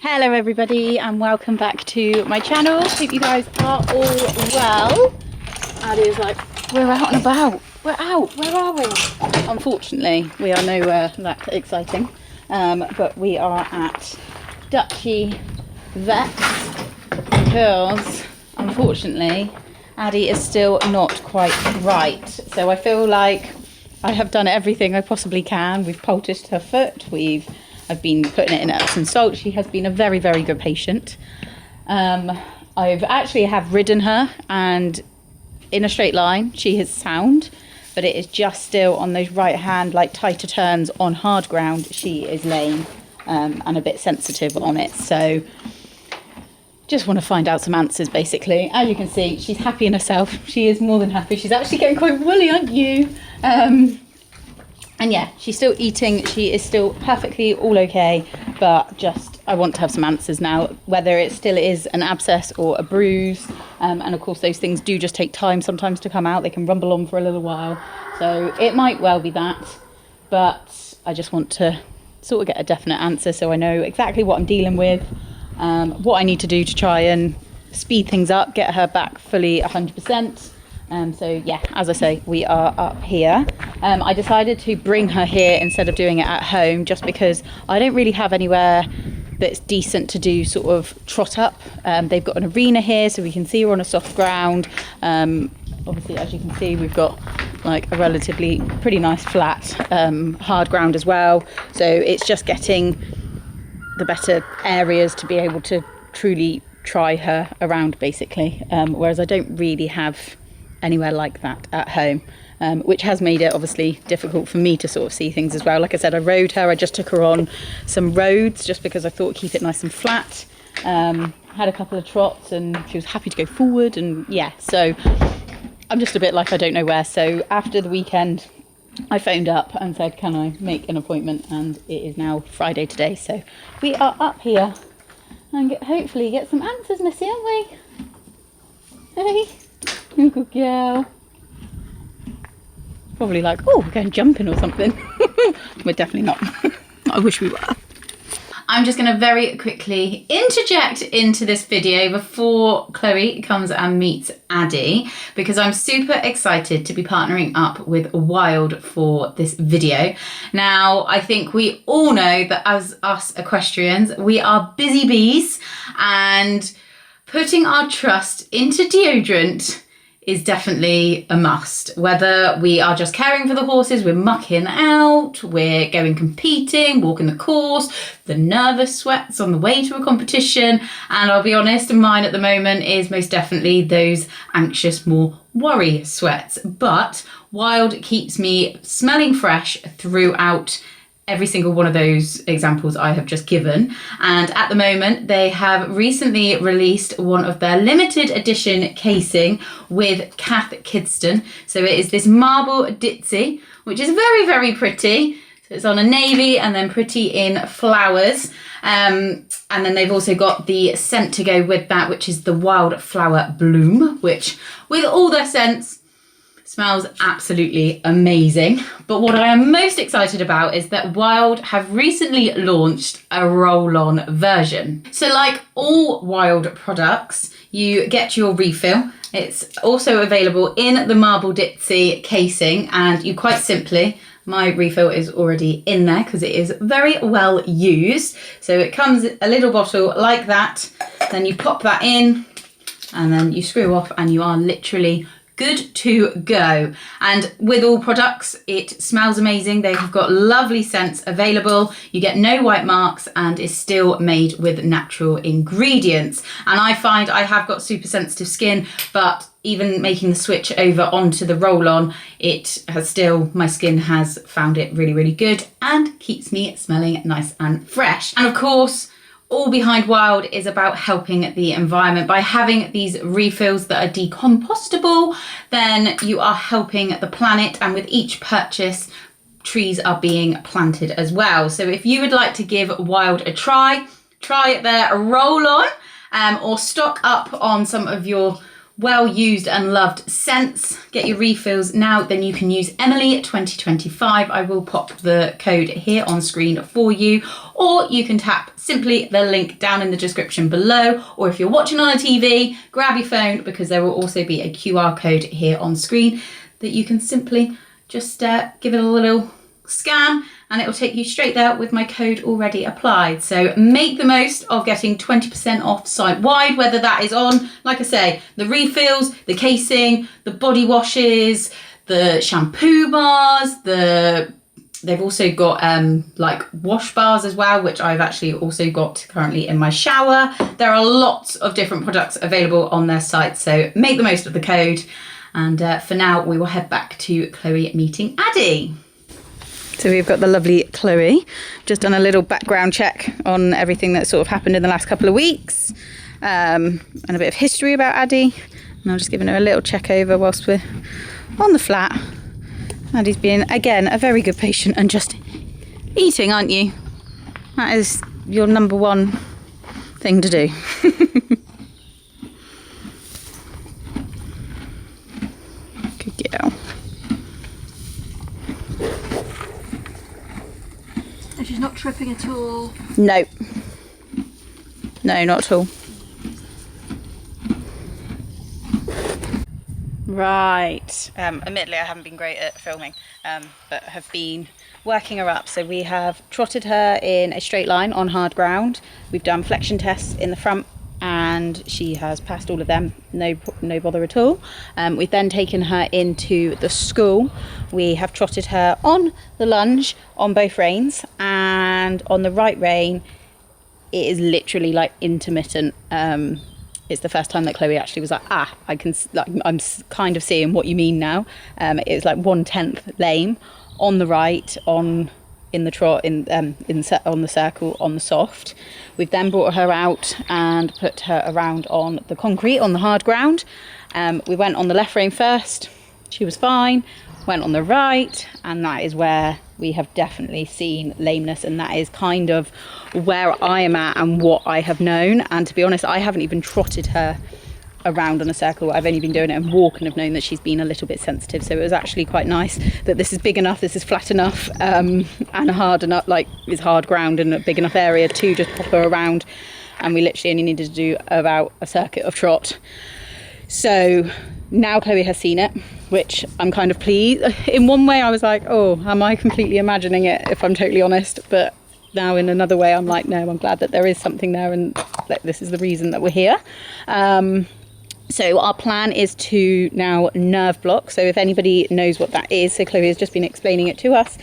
Hello everybody and welcome back to my channel. Hope you guys are all well. Addie is like, we're out and about. We're out. Where are we? Unfortunately, we are nowhere that exciting. But we are at Dutchy Vets because unfortunately Addie is still not quite right. So I feel like I have done everything I possibly can. We've poulticed her foot. I've been putting it in Epsom salt. She has been a very, very good patient. I've actually have ridden her and in a straight line, she is sound, but it is just still on those right hand, like tighter turns on hard ground. She is lame and a bit sensitive on it. So just want to find out some answers basically. As you can see, she's happy in herself. She is more than happy. She's actually getting quite woolly, aren't you? And yeah, she's still eating. She is still perfectly all okay, but just I want to have some answers now, whether it still is an abscess or a bruise. And of course, those things do just take time sometimes to come out. They can rumble on for a little while. So it might well be that, but I just want to sort of get a definite answer so I know exactly what I'm dealing with, what I need to do to try and speed things up, get her back fully 100%. So yeah, as I say, we are up here. I decided to bring her here instead of doing it at home just because I don't really have anywhere that's decent to do sort of trot up. They've got an arena here so we can see her on a soft ground. Obviously, as you can see, we've got like a relatively pretty nice flat hard ground as well. So it's just getting the better areas to be able to truly try her around basically. Whereas I don't really have anywhere like that at home, which has made it obviously difficult for me to sort of see things as well. Like I said, I rode her. I just took her on some roads just because I thought keep it nice and flat. Had a couple of trots and she was happy to go forward, and yeah, so I'm just a bit like I don't know where. So after the weekend I phoned up and said, can I make an appointment, and it is now Friday today, so we are up here and hopefully get some answers, Missy, aren't we? Hey, good girl. Probably like, oh, we're going jumping or something. We're definitely not. I wish we were. I'm just going to very quickly interject into this video before Chloe comes and meets Addie, because I'm super excited to be partnering up with Wild for this video. Now, I think we all know that as us equestrians, we are busy bees, and putting our trust into deodorant is definitely a must. Whether we are just caring for the horses, we're mucking out, we're going competing, walking the course, the nervous sweats on the way to a competition. And I'll be honest, mine at the moment is most definitely those anxious, more worry sweats. But Wild keeps me smelling fresh throughout every single one of those examples I have just given. And at the moment, they have recently released one of their limited edition casing with Kath Kidston. So it is this marble ditzy, which is very, very pretty. So it's on a navy and then pretty in flowers. And then they've also got the scent to go with that, which is the Wildflower Bloom, which with all their scents, smells absolutely amazing. But what I am most excited about is that Wild have recently launched a roll-on version. So like all Wild products, you get your refill. It's also available in the marble ditzy casing, and you quite simply, my refill is already in there because it is very well used. So it comes a little bottle like that, then you pop that in and then you screw off and you are literally good to go. And with all products, it smells amazing. They have got lovely scents available. You get no white marks and is still made with natural ingredients. And I find I have got super sensitive skin, but even making the switch over onto the roll-on, my skin has found it really, really good and keeps me smelling nice and fresh. And of course, all behind Wild is about helping the environment. By having these refills that are decompostable, then you are helping the planet, and with each purchase, trees are being planted as well. So if you would like to give Wild a try their roll-on or stock up on some of your well used and loved scents. Get your refills now, then you can use Emily 2025. I will pop the code here on screen for you, or you can tap simply the link down in the description below, or if you're watching on a TV, grab your phone, because there will also be a QR code here on screen that you can simply just give it a little scan, and it will take you straight there with my code already applied. So make the most of getting 20% off site wide, whether that is on, like I say, the refills, the casing, the body washes, the shampoo bars, they've also got like wash bars as well, which I've actually also got currently in my shower. There are lots of different products available on their site, so make the most of the code. And for now, we will head back to Chloe meeting Addie. So we've got the lovely Chloe, just done a little background check on everything that's sort of happened in the last couple of weeks, and a bit of history about Addie. And I'm just giving her a little check over whilst we're on the flat. Addie's being, again, a very good patient and just eating, aren't you? That is your number one thing to do. Good girl. And she's not tripping at all? No. No, not at all. Right. Admittedly, I haven't been great at filming, but have been working her up. So we have trotted her in a straight line on hard ground. We've done flexion tests in the front, and she has passed all of them, no bother at all. We've then taken her into the school. We have trotted her on the lunge on both reins, and on the right rein it is literally like intermittent. It's the first time that Chloe actually was like, I can, like, I'm kind of seeing what you mean now. It was like 1/10 lame on the right, in the trot, on the circle, on the soft. We've then brought her out and put her around on the concrete, on the hard ground. We went on the left rein first. She was fine. Went on the right, and that is where we have definitely seen lameness, and that is kind of where I am at and what I have known. And to be honest, I haven't even trotted her around on a circle. I've only been doing it and walk, and have known that she's been a little bit sensitive. So it was actually quite nice that this is big enough, this is flat enough, and hard enough, like is hard ground and a big enough area to just pop her around. And we literally only needed to do about a circuit of trot. So now Chloe has seen it, which I'm kind of pleased. In one way I was like, oh, am I completely imagining it, if I'm totally honest? But now in another way I'm like, no, I'm glad that there is something there, and that this is the reason that we're here. So our plan is to now nerve block. So if anybody knows what that is, so Chloe has just been explaining it to us.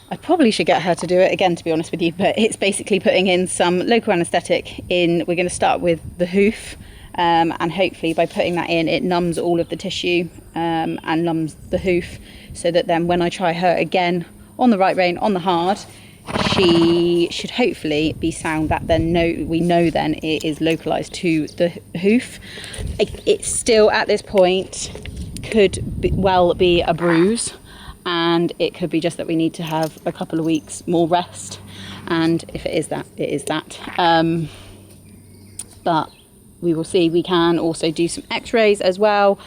I probably should get her to do it again, to be honest with you, but it's basically putting in some local anaesthetic in. We're going to start with the hoof, and hopefully by putting that in, it numbs all of the tissue, and numbs the hoof, so that then when I try her again on the right rein, on the hard, she should hopefully be sound. That then we know then it is localized to the hoof. It still at this point could well be a bruise, and it could be just that we need to have a couple of weeks more rest, and if it is that, it is that. But we will see. We can also do some x-rays as well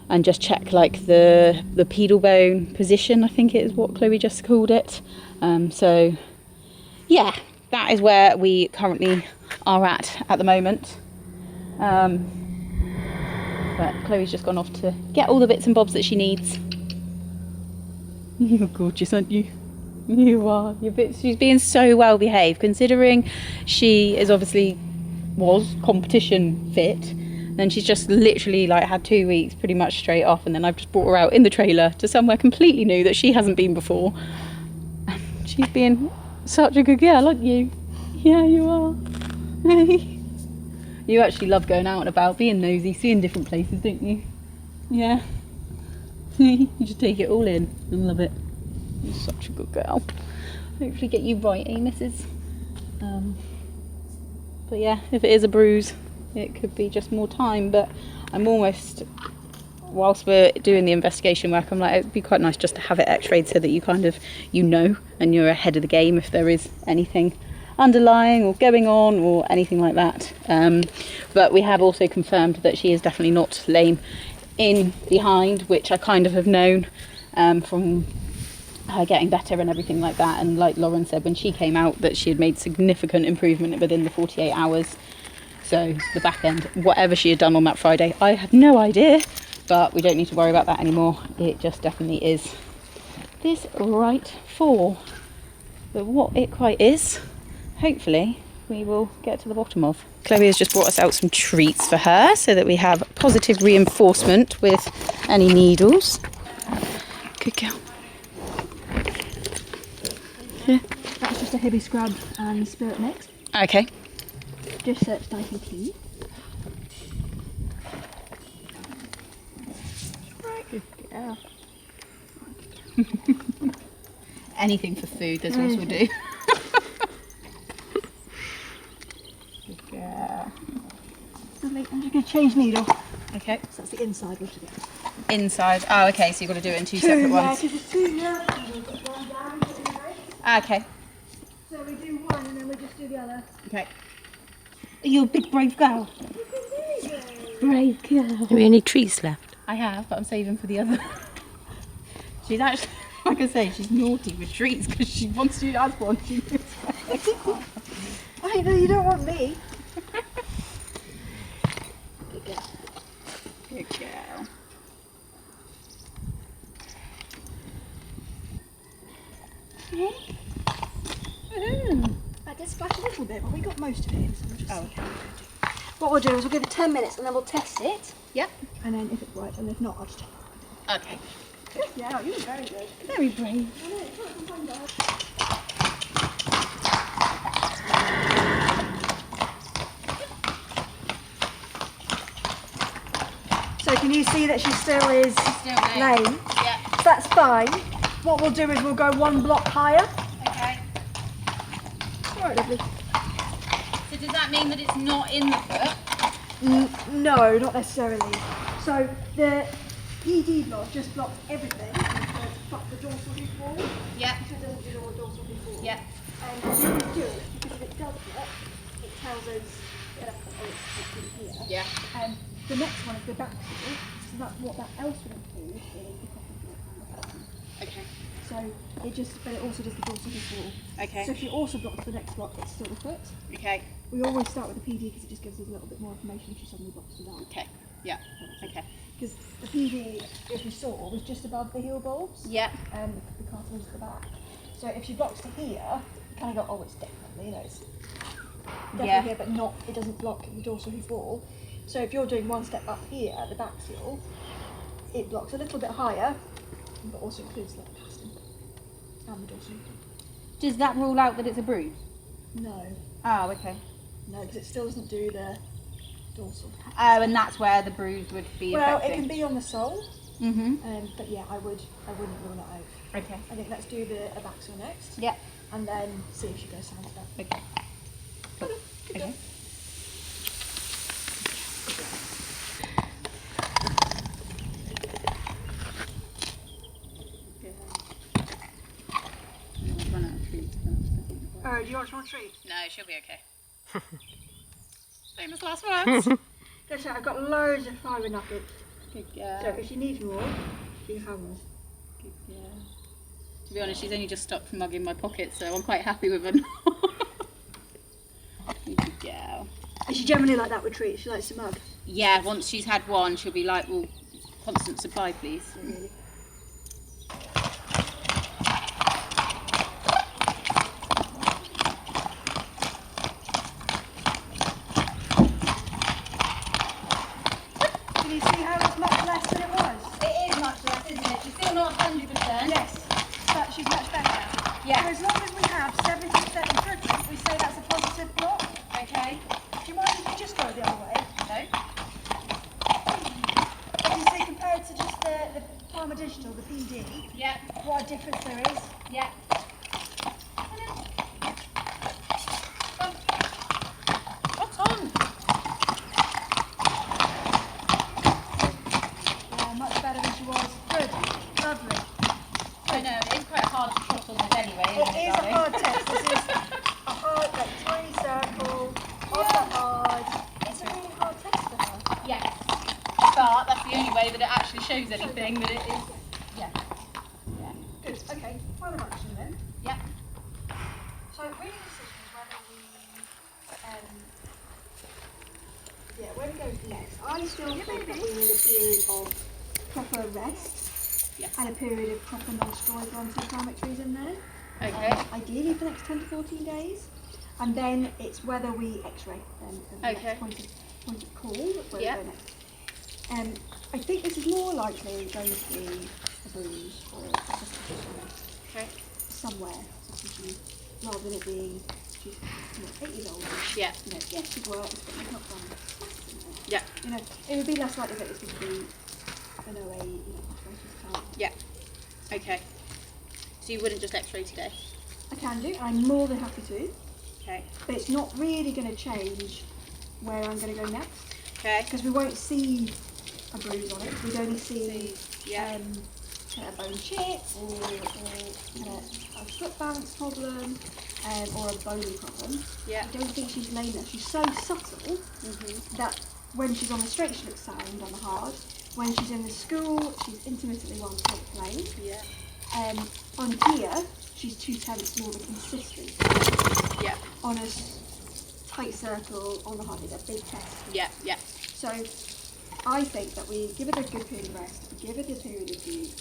and just check like the pedal bone position, I think it is what Chloe just called it. So yeah, that is where we currently are at the moment. But Chloe's just gone off to get all the bits and bobs that she needs. You're gorgeous, aren't you? You are. She's being so well behaved, considering she is obviously was competition fit. Then she's just literally like had 2 weeks pretty much straight off, and then I've just brought her out in the trailer to somewhere completely new that she hasn't been before. And she's being such a good girl, aren't you? Yeah, you are. You actually love going out and about, being nosy, seeing different places, don't you? Yeah. You just take it all in and love it. You're such a good girl. Hopefully get you right, eh, missus? But yeah, if it is a bruise, it could be just more time. But I'm almost, whilst we're doing the investigation work, I'm like, it'd be quite nice just to have it x-rayed so that you kind of, you know, and you're ahead of the game if there is anything underlying or going on or anything like that. But we have also confirmed that she is definitely not lame in behind, which I kind of have known from her getting better and everything like that. And like Lauren said, when she came out, that she had made significant improvement within the 48 hours. So the back end, whatever she had done on that Friday, I have no idea, but we don't need to worry about that anymore. It just definitely is this right fall. But what it quite is, hopefully we will get to the bottom of. Chloe has just brought us out some treats for her so that we have positive reinforcement with any needles. Good girl. Yeah. That's just a heavy scrub and spirit mix. Okay. Just so it's nice and clean. Good girl. Anything for food, there's also do. Good girl. Lovely. I'm just going to change needle. Okay. So that's the inside we'll do. Inside. Oh, okay. So you've got to do it in two separate ones. Yeah, because it's two nerve needles that run down into the brain. Okay. So we do one and then we just do the other. Okay. Are you a big brave girl? Brave girl. Do we have any treats left? I have, but I'm saving for the other. She's actually, like I say, she's naughty with treats because she wants to have one. She I know you don't want me. Good girl. Good girl. I did splash a little bit, but we got most of it in, so we'll just Oh, see. What we'll do is we'll give it 10 minutes and then we'll test it. Yep. And then if it's right, and if not, I'll just take it. Okay. Yeah, you were very good. Very brave. So can you see that she still is Still lame? Yeah. So that's fine. What we'll do is we'll go one block higher. Okay. Alright, lovely. So does that mean that it's not in the foot? No, not necessarily. So the PD block just blocks everything. But the dorsal hoof wall. Yeah. So it doesn't do all the dorsal hoof wall. Yeah. And you can do it because if it does block, it tells us that it's in here. Yeah. And the next one is the back seal. So that's what that else will include is the coffin block and the bottom. Okay. So it just, but it also does the dorsal hoof wall. Okay. So if you also block the next block, it's still the foot. Okay. We always start with the PD because it just gives us a little bit more information if you suddenly blocks to that. Okay. Yeah. Okay. Because the PD, as we saw, was just above the heel bulbs. Yeah. And the cartilage at the back. So if she blocks to here, you kind of go, oh, it's definitely, you know, it's definitely Yeah. here, but not, it doesn't block the dorsal hoof wall. So if you're doing one step up here at the back seal, it blocks a little bit higher, but also includes the casting and the dorsal hoof. Does that rule out that it's a bruise? No, Oh, okay. no, because it still doesn't do the dorsal. Oh, and that's where the bruise would be Well, it affecting. can be on the sole, Mm-hmm. but yeah, I wouldn't rule it out. Okay. I think let's do the abaxia next, Yeah. and then see if she goes sound step. Okay. Cool. Okay. Oh, do you want some more treat? No, she'll be okay. Famous last words. Listen, I've got loads of fibre nuggets, Good so girl. if she needs more, she can have more. Good girl. To be honest, she's only just stopped mugging my pocket, so I'm quite happy with her. Good girl. Is she generally like that with treats? She likes to mug? Yeah, once she's had one, she'll be like, well, constant supply, please. Really? Can you see how it's much less than it was? It is much less, isn't it? She's still not 100%. Yes, but she's much better. Yeah. So as long as we have 70% improvement, we say that's a positive block. Okay. Do you mind if you just go the other way? No. Can you see compared to just the Pharma Digital, the PD, Yeah. what a difference there is? Yeah. What's on? Yeah, much better than she was. Good. Lovely. I know, it is quite hard to trot on this anyway, isn't It is a darling? hard test. This is a hard, like, way that it actually shows anything, but it is. Yeah. Yeah. Good. Okay. Plan of action then. Yeah. So really the decision is whether we where we go next. I still think that we need a period of proper rest and a period of proper non-steroid anti-inflammatories in there. Okay. Ideally for the next 10 to 14 days. And then it's whether we x-ray then the Okay. next point of call where we Yeah. go next. I think this is more likely going to be a bruise or a Okay. somewhere, rather than it being she's 8 years old. Yeah. Yes, she works, but she's not done massive in there. Yeah. It would be less likely that it's going to be an OA, arthritis type. Yeah. Okay. So you wouldn't just X-ray today? I can do. I'm more than happy to. Okay. But it's not really going to change where I'm going to go next. Okay. Because we won't see a bruise on it. We'd only see Yeah. a bone chip or a foot balance problem or a bony problem. Yeah. I don't think she's lame there. She's so subtle that when she's on the straight she looks sound on the hard. When she's in the school she's intermittently 1/10 lame. Yeah. On here she's 2/10 more of a consistent. Yeah. On a tight circle on the hard is a big test. Yeah. Yeah. So I think that we give her a good period of rest, give her the period of use,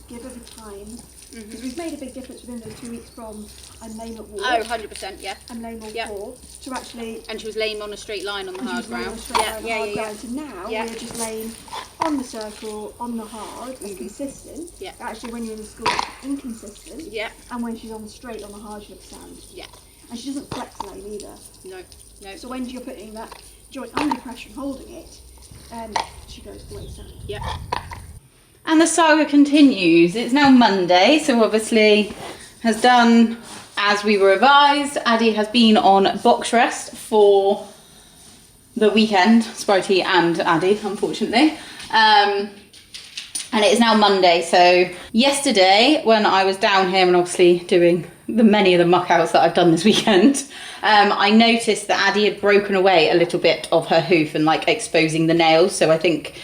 give her the time, because we've made a big difference within those 2 weeks from I'm lame at walk, Oh, 100%, yeah. I'm lame at Yeah. walk, to actually And she was lame on a straight line on the hard ground. ground to now Yeah. we're just laying on the circle, on the hard, as consistent. Yeah. Actually when you're in school it's inconsistent. Yeah. And when she's on the straight, on the hard, she looks sound. Yeah. And she doesn't flex lame either. No. No. So when you're putting that joint under pressure and holding it, she goes the way sound. Yeah. And the saga continues. It's now Monday, so obviously has done as we were advised. Addie has been on box rest for the weekend, Sprite and Addie, unfortunately. And it is now Monday, so yesterday when I was down here and obviously doing many of the muck outs that I've done this weekend, I noticed that Addie had broken away a little bit of her hoof and like exposing the nails. So I think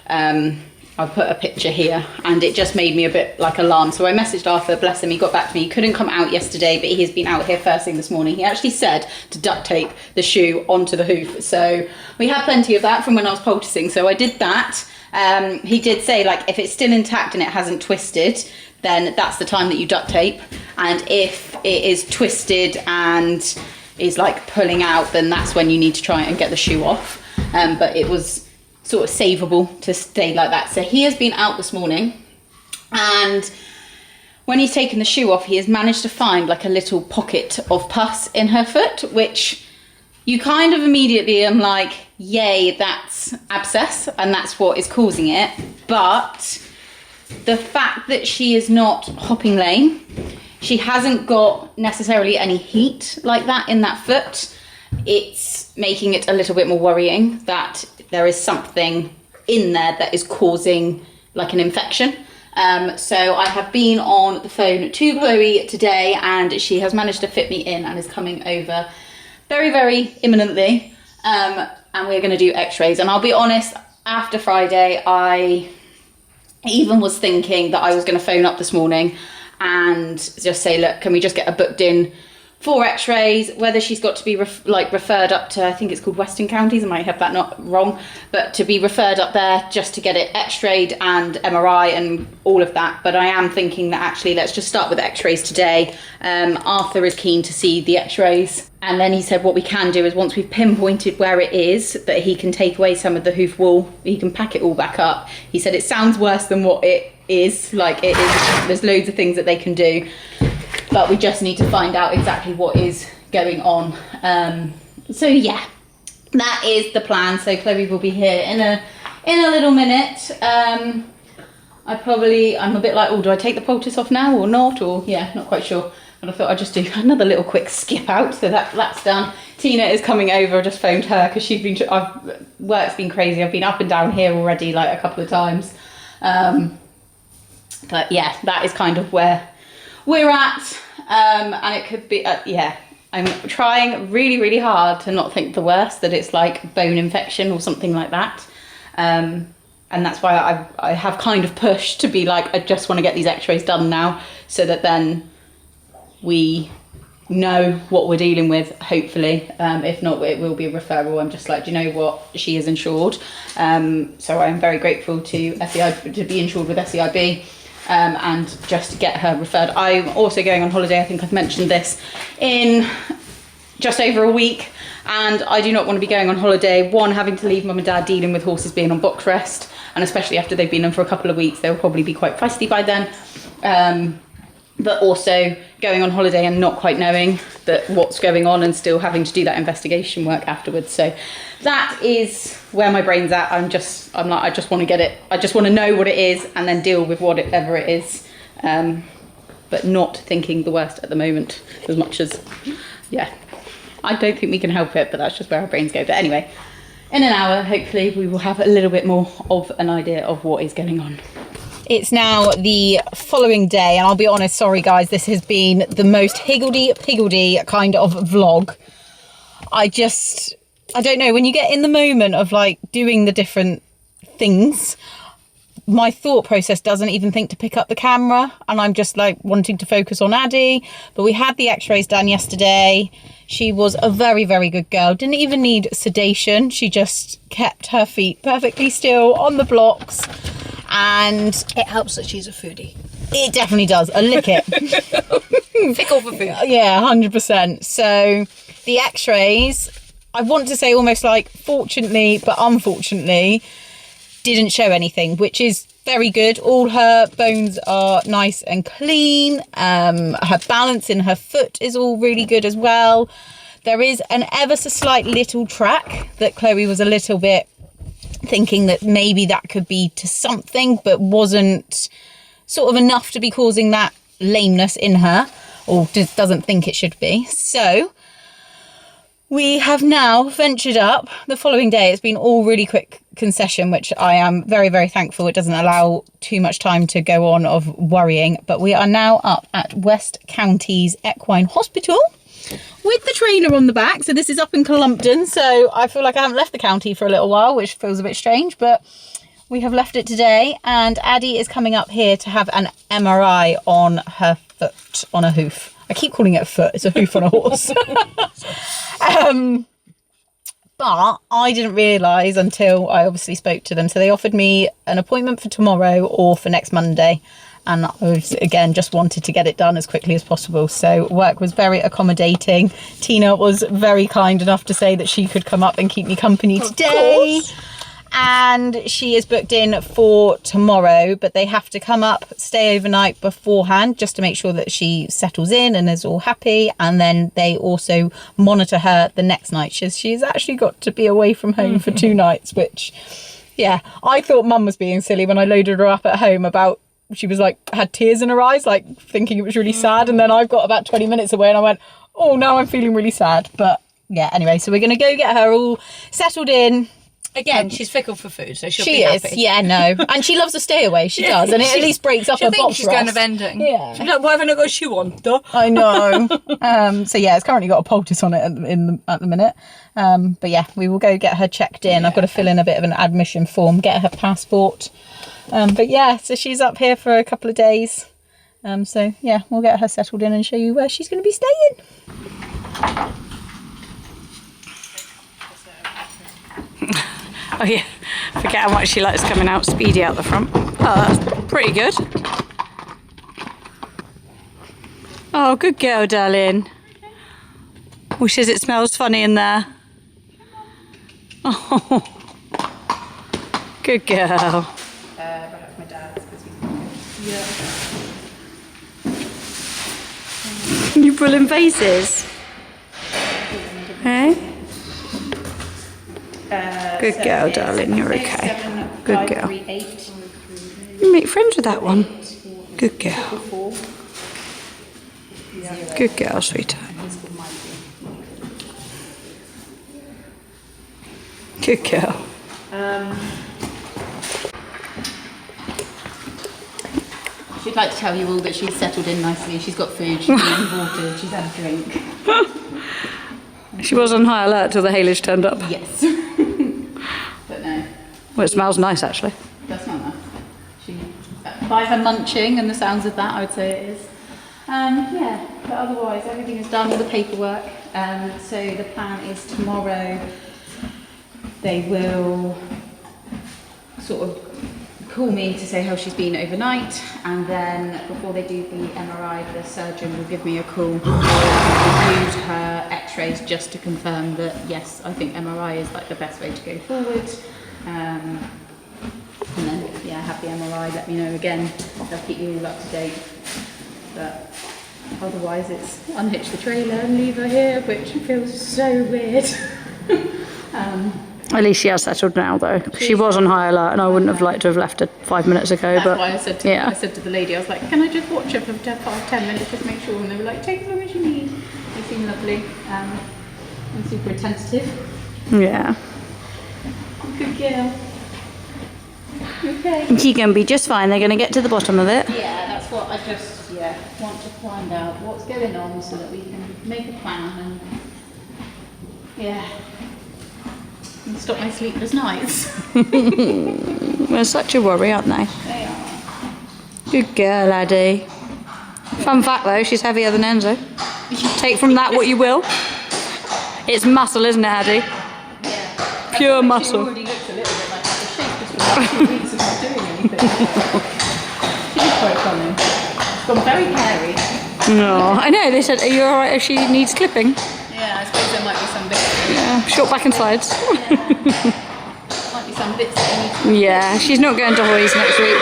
I'll put a picture here, and it just made me a bit like alarmed. So I messaged Arthur, bless him, he got back to me. He couldn't come out yesterday, but he has been out here first thing this morning. He actually said to duct tape the shoe onto the hoof. So we had plenty of that from when I was poulticing. So I did that. He did say, like, if it's still intact and it hasn't twisted, then that's the time that you duct tape. And if it is twisted and is like pulling out, then that's when you need to try and get the shoe off. But it was sort of savable to stay like that. So he has been out this morning, and when he's taken the shoe off, he has managed to find like a little pocket of pus in her foot, which you kind of immediately am like, yay, that's abscess and that's what is causing it. But the fact that she is not hopping lame, she hasn't got necessarily any heat like that in that foot, it's making it a little bit more worrying that there is something in there that is causing like an infection. So I have been on the phone to Chloe today, and she has managed to fit me in and is coming over very, very imminently. And we're going to do x-rays. And I'll be honest, after Friday, I even was thinking that I was going to phone up this morning and just say, look, can we just get her booked in for x-rays, whether she's got to be referred up to, I think it's called Western Counties, I might have that not wrong, but to be referred up there just to get it x-rayed and MRI and all of that. But I am thinking that actually let's just start with x-rays today. Arthur is keen to see the x-rays, and then he said what we can do is once we've pinpointed where it is, that he can take away some of the hoof wool, he can pack it all back up. He said it sounds worse than what it is, like it is, there's loads of things that they can do, but we just need to find out exactly what is going on. So yeah, that is the plan. So Chloe will be here in a little minute. I'm a bit like, oh, do I take the poultice off now or not? Or yeah, not quite sure. But I thought I'd just do another little quick skip out. So that's done. Tina is coming over. I just phoned her because work's been crazy. I've been up and down here already like a couple of times. But yeah, that is kind of where we're at, and it could be, yeah, I'm trying really, really hard to not think the worst, that it's like bone infection or something like that. that's why I have kind of pushed to be like, I just want to get these x-rays done now, so that then we know what we're dealing with, hopefully. If not, it will be a referral. I'm just like, do you know what, she is insured. So I'm very grateful to SEI, to be insured with SEIB, and just to get her referred. I'm also going on holiday, I think I've mentioned this, in just over a week, and I do not want to be going on holiday, one, having to leave mum and dad dealing with horses being on box rest, and especially after they've been on for a couple of weeks, they'll probably be quite feisty by then. But also going on holiday and not quite knowing that what's going on, and still having to do that investigation work afterwards. So that is where my brain's at. I'm like, I just want to get it. I just want to know what it is and then deal with whatever it is. But not thinking the worst at the moment, as much as, yeah, I don't think we can help it, but that's just where our brains go. But anyway, in an hour, hopefully we will have a little bit more of an idea of what is going on. It's now the following day, and I'll be honest, sorry guys, this has been the most higgledy-piggledy kind of vlog. I don't know, when you get in the moment of like doing the different things, my thought process doesn't even think to pick up the camera, and I'm just like wanting to focus on Addie. But we had the x-rays done yesterday. She was a very, very good girl. Didn't even need sedation. She just kept her feet perfectly still on the blocks. And it helps that she's a foodie. It definitely does. A lick it. Fickle for food. Yeah, 100%. So the x-rays, I want to say almost like fortunately, but unfortunately, didn't show anything, which is very good. All her bones are nice and clean. Her balance in her foot is all really good as well. There is an ever so slight little track that Chloe was a little bit thinking that maybe that could be to something, but wasn't sort of enough to be causing that lameness in her, or just doesn't think it should be. So we have now ventured up the following day. It's been all really quick concession, which I am very, very thankful. It doesn't allow too much time to go on of worrying, but we are now up at West County's Equine Hospital with the trailer on the back. So this is up in Columpton, so I feel like I haven't left the county for a little while, which feels a bit strange, but we have left it today. And Addie is coming up here to have an MRI on her foot, on a hoof. I keep calling it a foot, it's a hoof on a horse. But I didn't realise until I obviously spoke to them. So they offered me an appointment for tomorrow or for next Monday. And I was, again, just wanted to get it done as quickly as possible. So work was very accommodating. Tina was very kind enough to say that she could come up and keep me company today. And she is booked in for tomorrow, but they have to come up, stay overnight beforehand, just to make sure that she settles in and is all happy. And then they also monitor her the next night. She's actually got to be away from home for 2 nights, which, yeah, I thought mum was being silly when I loaded her up at home about, she was like, had tears in her eyes, like thinking it was really sad. And then I've got about 20 minutes away and I went, oh, now I'm feeling really sad. But yeah, anyway, so we're going to go get her all settled in. Again, she's fickle for food, so she'll be happy. Yeah, no. And she loves to stay away, she does. And it at least breaks up her box she's rest. going to vending. Yeah. She's like, why haven't I got a shoe on, though? I know. So yeah, it's currently got a poultice on it at the minute. But yeah, we will go get her checked in. I've got to fill in a bit of an admission form, get her passport. But yeah, so she's up here for a couple of days. So yeah, we'll get her settled in and show you where she's going to be staying. Oh yeah, forget how much she likes coming out speedy out the front. Oh, that's pretty good. Oh, good girl, darling. Wishes it smells funny in there. Oh, good girl. You pulling faces? Hey? Good girl, darling, you're okay. Good girl. You make friends with that one. Good girl. Good girl, sweetheart. Good girl. She'd like to tell you all that she's settled in nicely. She's got food, she's been watered, she's had a drink. She was on high alert till the haylage turned up. Yes. But no. Well, it smells nice, actually. by her munching and the sounds of that, I would say it is. Yeah, but otherwise everything is done, all the paperwork. So the plan is tomorrow they will sort of call me to say how she's been overnight, and then before they do the MRI, the surgeon will give me a call. We'll use her x-rays just to confirm that yes, I think MRI is like the best way to go forward. And then yeah, have the MRI, let me know again. They'll keep you all up to date. But otherwise it's unhitch the trailer and leave her here, which feels so weird. At least she has settled now, though. She was on high alert, and I wouldn't have liked to have left her 5 minutes ago. That's but why I said to the lady, I was like, can I just watch her for 5-10 minutes, just make sure? And they were like, take as long as you need. They seem lovely and super attentive. Yeah. Good girl. Okay. She's going to be just fine. They're going to get to the bottom of it. Yeah, that's what I just want to find out what's going on so that we can make a plan and and stop my sleepless nights. They're such a worry, aren't they? They are. Good girl, Addie. Fun fact though, she's heavier than Enzo. Take from that what you will. It's muscle, isn't it, Addie? Yeah. Pure She muscle. already looks a little bit like out of shape just for like 2 weeks of not doing anything. She's quite funny. She's gone very hairy. No, I know. They said, are you alright if she needs clipping? Yeah, I suppose there might be some bits. Yeah, short back and sides. Might be some bits that need to. Yeah, she's not going to Horsey next week.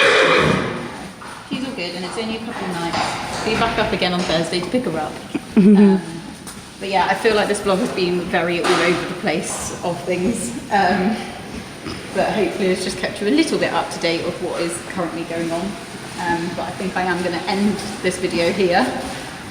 She's all good, and it's only a couple of nights. Be back up again on Thursday to pick her up. But yeah, I feel like this vlog has been very all over the place of things. But hopefully it's just kept you a little bit up to date of what is currently going on. But I think I am going to end this video here,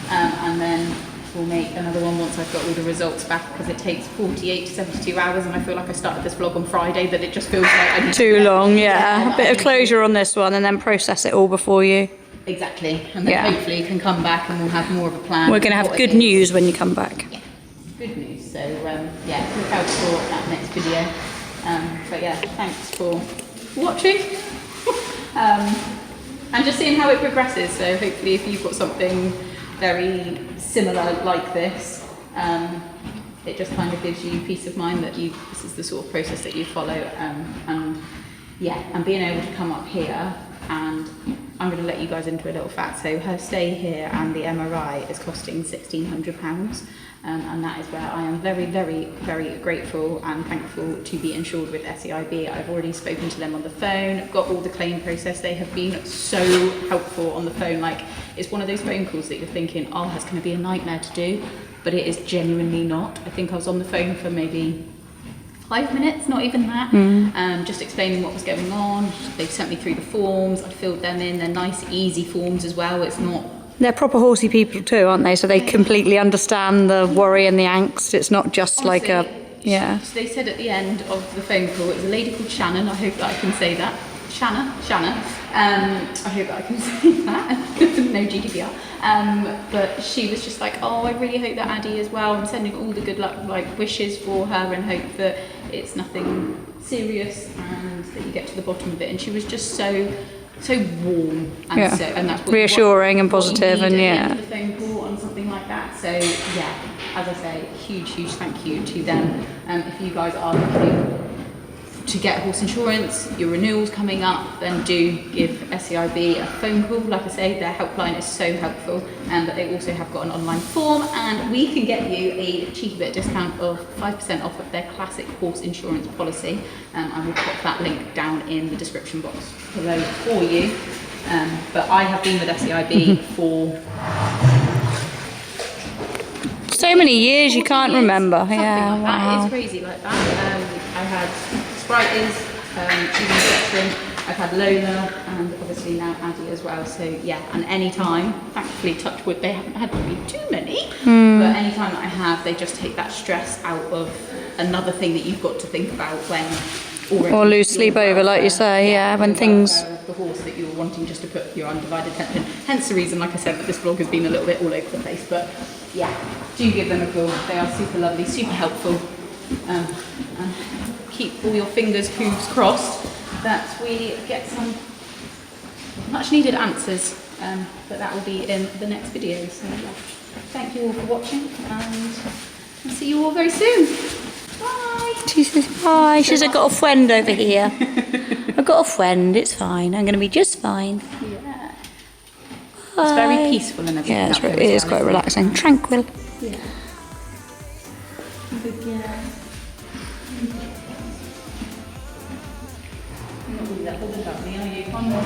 and then we'll make another one once I've got all the results back, because it takes 48 to 72 hours, and I feel like I started this vlog on Friday, that it just feels like I need Too long, yeah. A bit of closure on this one and then process it all before you. Exactly, and then hopefully you can come back and we'll have more of a plan. We're going to have good news when you come back. Yeah, good news. So yeah, look out for that next video. But yeah, thanks for watching. And just seeing how it progresses. So hopefully if you've got something very similar like this, it just kind of gives you peace of mind that this is the sort of process that you follow. And being able to come up here, and I'm going to let you guys into a little fact. So her stay here and the MRI is costing £1,600. And that is where I am very, very, very grateful and thankful to be insured with SEIB. I've already spoken to them on the phone, got all the claim process. They have been so helpful on the phone. Like, it's one of those phone calls that you're thinking, oh, that's going to be a nightmare to do, but it is genuinely not. I think I was on the phone for maybe 5 minutes, not even that, just explaining what was going on. They've sent me through the forms, I filled them in. They're nice, easy forms as well. It's not... They're proper horsey people too, aren't they? So they completely understand the worry and the angst. It's not just Honestly, like a... Yeah. They said at the end of the phone call, it was a lady called Shannon, I hope that I can say that. Shanna. I hope that I can say that. No GDPR. But she was just like, oh, I really hope that Addie is well. I'm sending all the good luck, like, wishes for her, and hope that it's nothing serious and that you get to the bottom of it. And she was just so warm and and that's what reassuring and positive, and and at the end of the phone call on something like that. So yeah, as I say, huge thank you to them. If you guys are looking to get horse insurance, your renewal's coming up, then do give SEIB a phone call. Like I say, their helpline is so helpful, but they also have got an online form, and we can get you a cheeky bit discount of 5% off of their classic horse insurance policy, and we'll put that link down in the description box below for you. But I have been with SEIB for so many years you can't remember. Something Yeah, like that. wow. It's crazy like that. I had Sprite I've had Lola, and obviously now Addie as well. So yeah, and any time, thankfully, touch wood, they haven't had me too many, but any time that I have, they just take that stress out of another thing that you've got to think about when Or lose sleep over, like you say, when things... The horse that you're wanting just to put your undivided attention. Hence the reason, like I said, that this vlog has been a little bit all over the place, but yeah, do give them a call. They are super lovely, super helpful, and keep all your fingers, hooves crossed that we get some much needed answers, but that will be in the next video. So thank you all for watching, and I'll see you all very soon. Bye. She says bye. She says, I've got a friend over here. I've got a friend, it's fine. I'm going to be just fine. Yeah. Bye. It's very peaceful and everything. Yeah, up there it as is well, quite isn't it? relaxing. Tranquil. Yeah. Good girl. You're not really that bothered about me, are you? One more.